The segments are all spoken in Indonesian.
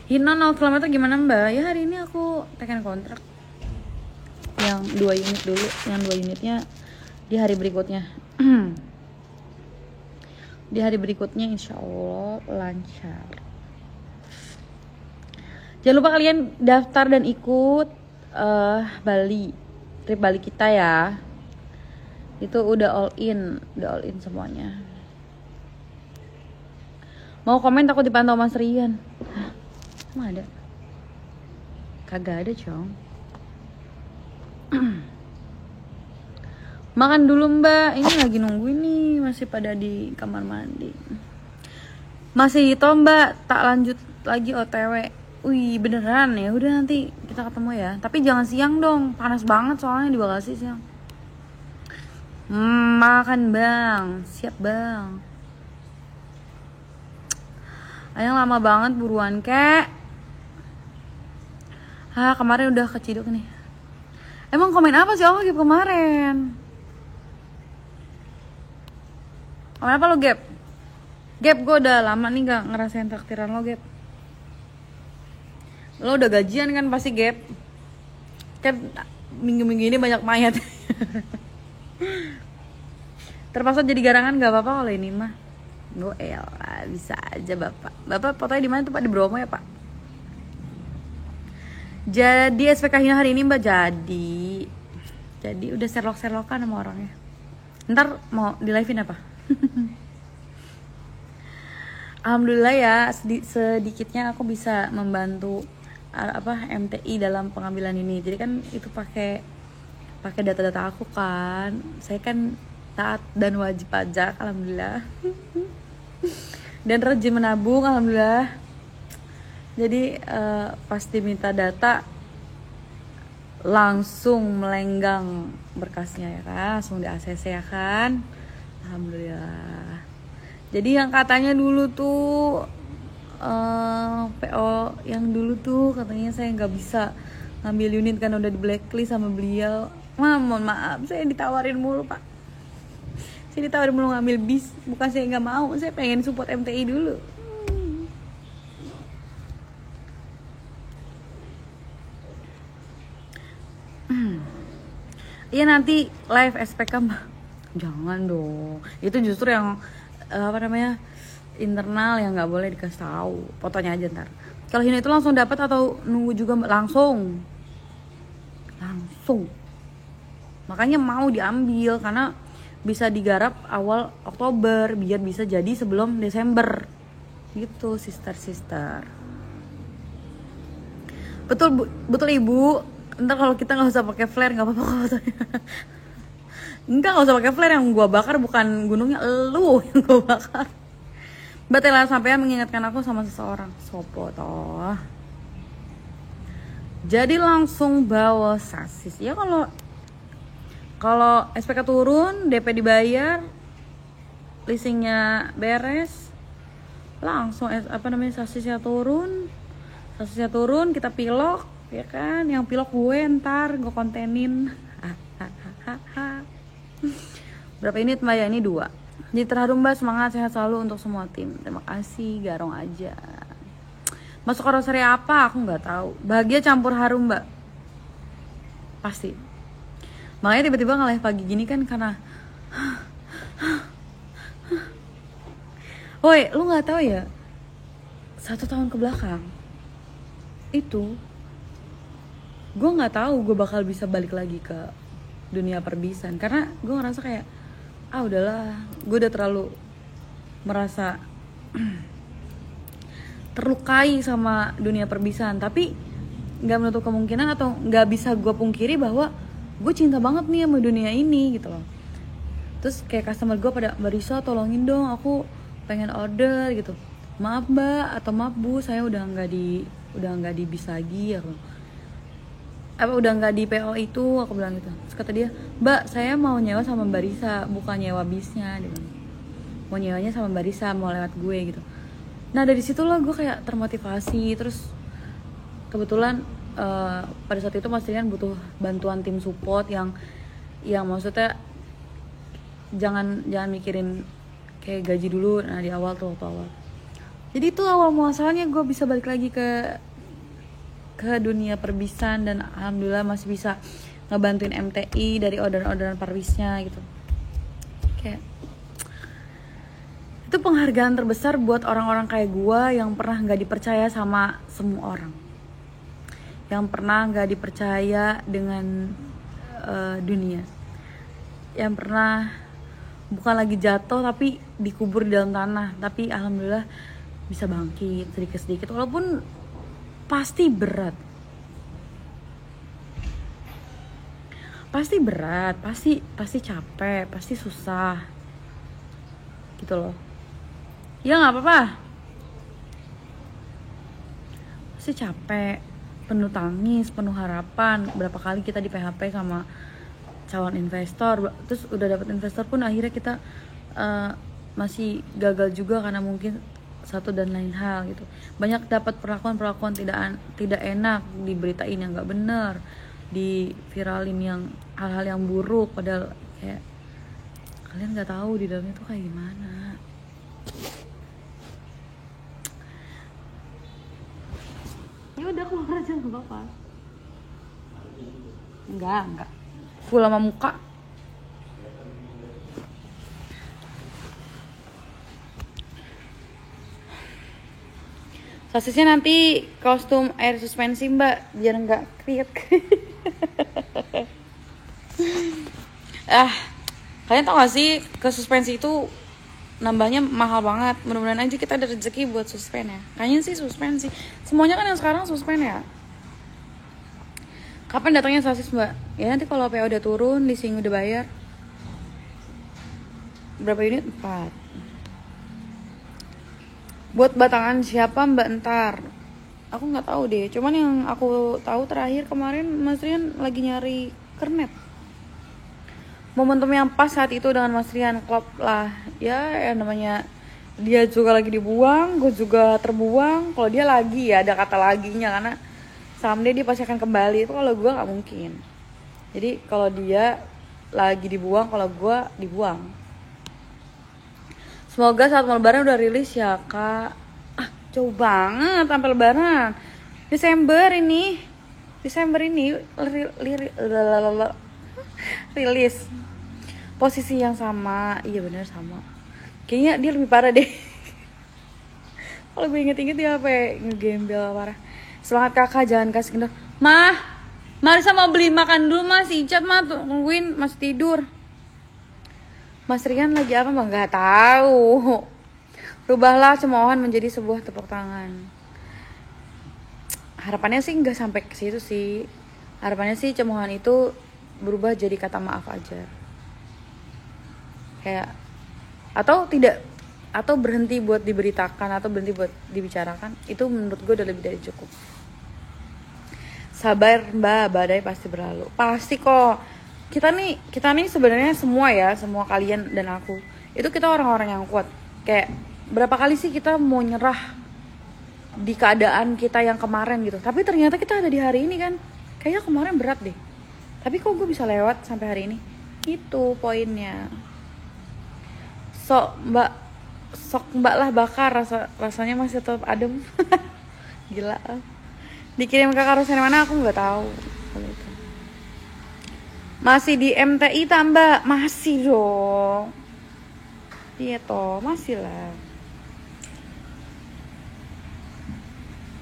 Hino 0 km gimana mbak? Ya hari ini aku tekan kontrak yang 2 unit dulu, yang 2 unitnya di hari berikutnya. Di hari berikutnya insya Allah lancar. Jangan lupa kalian daftar dan ikut Bali, trip Bali kita ya. Itu udah all in semuanya. Mau komen takut dipantau Mas Rian. Hah? Emang ada? Kagak ada, Cong. Makan dulu mbak, ini lagi nungguin nih, masih pada di kamar mandi. Masih itu mbak, tak lanjut lagi OTW. Wih beneran ya, udah nanti kita ketemu ya. Tapi jangan siang dong, panas banget soalnya di Bekasi siang. Makan bang, siap bang. Ayang lama banget buruan kek. Kemarin udah keciduk nih. Emang komen apa sih Gap kemarin? Komen apa lo Gap? Gap, gue udah lama nih gak ngerasain traktiran lo Gap. Lo udah gajian kan pasti Gap. Kan minggu-minggu ini banyak mayat. Terpaksa jadi garangan gak apa-apa kalau ini mah. Gue bisa aja bapak. Bapak fotonya di mana tuh Pak? Di Bromo ya Pak? Jadi SPK Hino hari ini mbak jadi udah serlok-serlokan sama orangnya. Ntar mau di live-in apa? Alhamdulillah ya sedikitnya aku bisa membantu MTI dalam pengambilan ini. Jadi kan itu pakai data-data aku kan. Saya kan taat dan wajib pajak alhamdulillah. Dan rajin menabung alhamdulillah. Jadi pas diminta data langsung melenggang berkasnya ya kan, langsung di ACC ya kan, alhamdulillah. Jadi yang katanya dulu tuh PO yang dulu tuh katanya saya nggak bisa ngambil unit kan udah di blacklist sama beliau. Mohon maaf, saya ditawarin mulu Pak. Saya ditawarin mulu ngambil bis, bukan saya nggak mau, saya pengen support MTI dulu. Iya nanti live SPK mah. Jangan dong. Itu justru yang internal yang nggak boleh dikasih tahu. Fotonya aja ntar. Kalau Hino itu langsung dapat atau nunggu juga langsung. Makanya mau diambil karena bisa digarap awal Oktober biar bisa jadi sebelum Desember. Gitu sister. Betul Ibu. Ntar kalau kita nggak usah pakai flare nggak apa-apa fotonya. Nggak usah pakai flare, yang gua bakar bukan gunungnya, lu yang gua bakar. Mbak Tela sampean mengingatkan aku sama seseorang. Sopo toh. Jadi langsung bawa sasis. Ya kalau SPK turun, DP dibayar, leasingnya beres, langsung sasisnya turun, kita pilok. Ya kan, yang pilok gue ntar gue kontenin. Berapa ini Mbak ya? Ini 2. Jadi terharu Mbak, semangat sehat selalu untuk semua tim. Terima kasih, garong aja. Masuk karoseri apa? Aku nggak tahu. Bahagia campur harum Mbak. Pasti. Makanya tiba-tiba nge-live pagi gini kan karena woi, lu nggak tahu ya? 1 tahun ke belakang itu gue nggak tahu gue bakal bisa balik lagi ke dunia perbisan karena gue ngerasa kayak udahlah, gue udah terlalu merasa terlukai sama dunia perbisan. Tapi nggak menutup kemungkinan atau nggak bisa gue pungkiri bahwa gue cinta banget nih sama dunia ini gitu loh. Terus kayak customer gue pada, Mbak Risa tolongin dong, aku pengen order gitu. Maaf Mbak atau maaf Bu, saya udah nggak di bis lagi ya. Udah nggak di PO itu, aku bilang gitu. Terus kata dia, Mbak saya mau nyewa sama Mbak Risa, bukan nyewa bisnya. Dia bilang, mau nyewanya sama Mbak Risa, mau lewat gue gitu. Nah dari situ loh gue kayak termotivasi. Terus kebetulan pada saat itu Mas Rian butuh bantuan tim support yang maksudnya jangan mikirin kayak gaji dulu. Nah di awal tuh waktu awal Jadi itu awal muasalnya gue bisa balik lagi ke dunia perbisan, dan alhamdulillah masih bisa ngebantuin MTI dari orderan-orderan perwisnya gitu. Kayak itu penghargaan terbesar buat orang-orang kayak gue yang pernah nggak dipercaya sama semua orang, yang pernah nggak dipercaya dengan dunia, yang pernah bukan lagi jatuh tapi dikubur di dalam tanah, tapi alhamdulillah bisa bangkit sedikit-sedikit, walaupun pasti berat, pasti capek, pasti susah gitu loh. Ya nggak apa-apa, pasti capek, penuh tangis, penuh harapan. Berapa kali kita di PHP sama calon investor, terus udah dapet investor pun akhirnya kita masih gagal juga karena mungkin satu dan lain hal gitu. Banyak dapat perlakuan tidak enak, diberitain yang nggak bener, diviralin yang hal-hal yang buruk, padahal kayak kalian nggak tahu di dalamnya tuh kayak gimana. Ya udah keluar aja nggak apa-apa. Enggak full sama muka. Sosisnya nanti kostum air suspensi mbak, biar nggak kriuk. Kalian tau gak sih ke suspensi itu nambahnya mahal banget. Mudah-mudahan aja kita ada rezeki buat suspen ya. Kayaknya sih suspensi, semuanya kan yang sekarang suspen ya. Kapan datangnya sosis mbak? Ya nanti kalau PO udah turun, leasing udah bayar. Berapa unit? 4. Buat batangan siapa mbak ntar? Aku nggak tahu deh. Cuman yang aku tahu terakhir kemarin Mas Rian lagi nyari kernet. Momentum yang pas saat itu dengan Mas Rian, klop lah. Ya namanya dia juga lagi dibuang, gue juga terbuang. Kalau dia lagi ya ada kata laginya, karena someday dia pasti akan kembali. Itu kalau gue nggak mungkin. Jadi kalau dia lagi dibuang, kalau gue dibuang. Semoga saat mau lebaran udah rilis ya kak. Jauh banget sampai lebaran. Desember ini rilis. Posisi yang sama. Iya benar sama. Kayaknya dia lebih parah deh. Kalau gue inget-inget dia apa ya, ngegembel parah. Semangat kakak, jangan kasih kendor. Mah, Marisa mau beli makan dulu mas. Icat mah tungguin, masih tidur. Mas Rian lagi apa mbak? Gak tahu. Rubahlah cemoohan menjadi sebuah tepuk tangan. Harapannya sih nggak sampai ke situ sih. Harapannya sih cemoohan itu berubah jadi kata maaf aja. Kayak atau tidak, atau berhenti buat diberitakan, atau berhenti buat dibicarakan. Itu menurut gue udah lebih dari cukup. Sabar mbak, badai pasti berlalu. Pasti kok. Kita nih sebenarnya semua kalian dan aku itu kita orang-orang yang kuat. Kayak berapa kali sih kita mau nyerah di keadaan kita yang kemarin gitu, tapi ternyata kita ada di hari ini kan. Kayaknya kemarin berat deh, tapi kok gue bisa lewat sampai hari ini. Itu poinnya. Sok mbak lah bakar, rasanya masih tetap adem. Gila. Dikirim ke karusen mana aku nggak tahu. Masih di MTI tambah? Masih dong. Iya toh, masih lah.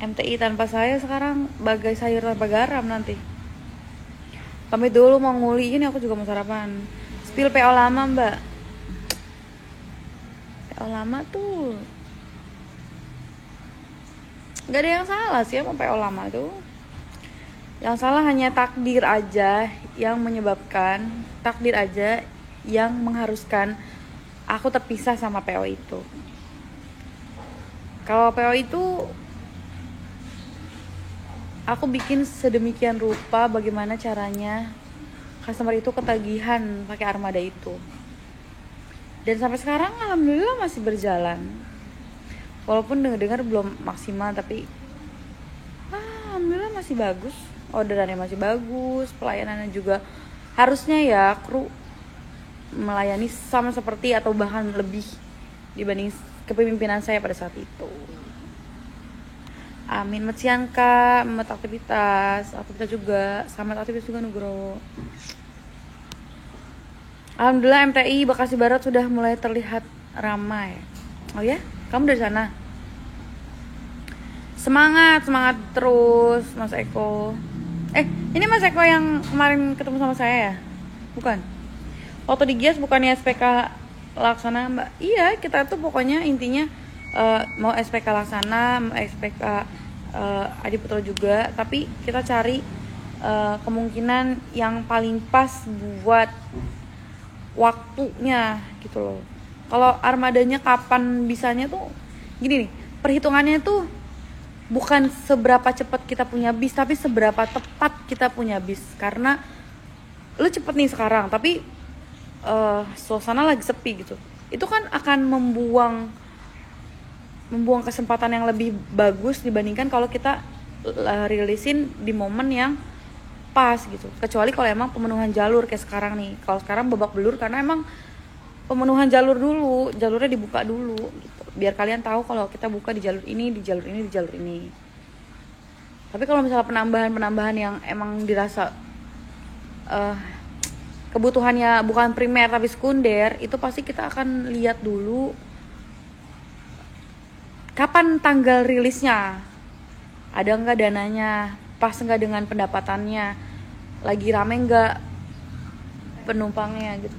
MTI tanpa saya sekarang bagai sayur tanpa garam nanti. Pamit dulu mau nguli, ini aku juga mau sarapan. Spill PO lama mbak. PO lama tuh gak ada yang salah sih sama PO lama tuh. Yang salah hanya takdir aja yang menyebabkan, takdir aja yang mengharuskan aku terpisah sama PO itu. Kalau PO itu aku bikin sedemikian rupa bagaimana caranya customer itu ketagihan pakai armada itu. Dan sampai sekarang alhamdulillah masih berjalan. Walaupun dengar belum maksimal, tapi alhamdulillah masih bagus. Orderannya masih bagus, pelayanannya juga harusnya ya kru melayani sama seperti atau bahkan lebih dibanding kepemimpinan saya pada saat itu. Amin. Mecian Kak, aktivitas juga, selamat aktivitas juga Nugroho. Alhamdulillah MTI Bekasi Barat sudah mulai terlihat ramai. Oh ya, kamu dari sana? Semangat terus Mas Eko. Ini Mas Eko yang kemarin ketemu sama saya ya? Bukan? Waktu di GIAS bukannya SPK Laksana Mbak? Iya, kita tuh pokoknya intinya mau SPK Laksana, mau SPK Adi Putro juga, tapi kita cari kemungkinan yang paling pas buat waktunya gitu loh. Kalau armadanya kapan bisanya tuh gini nih, perhitungannya tuh bukan seberapa cepat kita punya bis, tapi seberapa tepat kita punya bis. Karena lu cepet nih sekarang, tapi suasana lagi sepi gitu, itu kan akan membuang kesempatan yang lebih bagus dibandingkan kalau kita rilisin di momen yang pas gitu. Kecuali kalau emang pemenuhan jalur kayak sekarang nih. Kalau sekarang babak belur karena emang pemenuhan jalur dulu, jalurnya dibuka dulu gitu. Biar kalian tahu kalau kita buka di jalur ini, di jalur ini, di jalur ini. Tapi kalau misalnya penambahan yang emang dirasa kebutuhannya bukan primer tapi sekunder, itu pasti kita akan lihat dulu kapan tanggal rilisnya, ada nggak dananya, pas nggak dengan pendapatannya, lagi rame nggak penumpangnya gitu.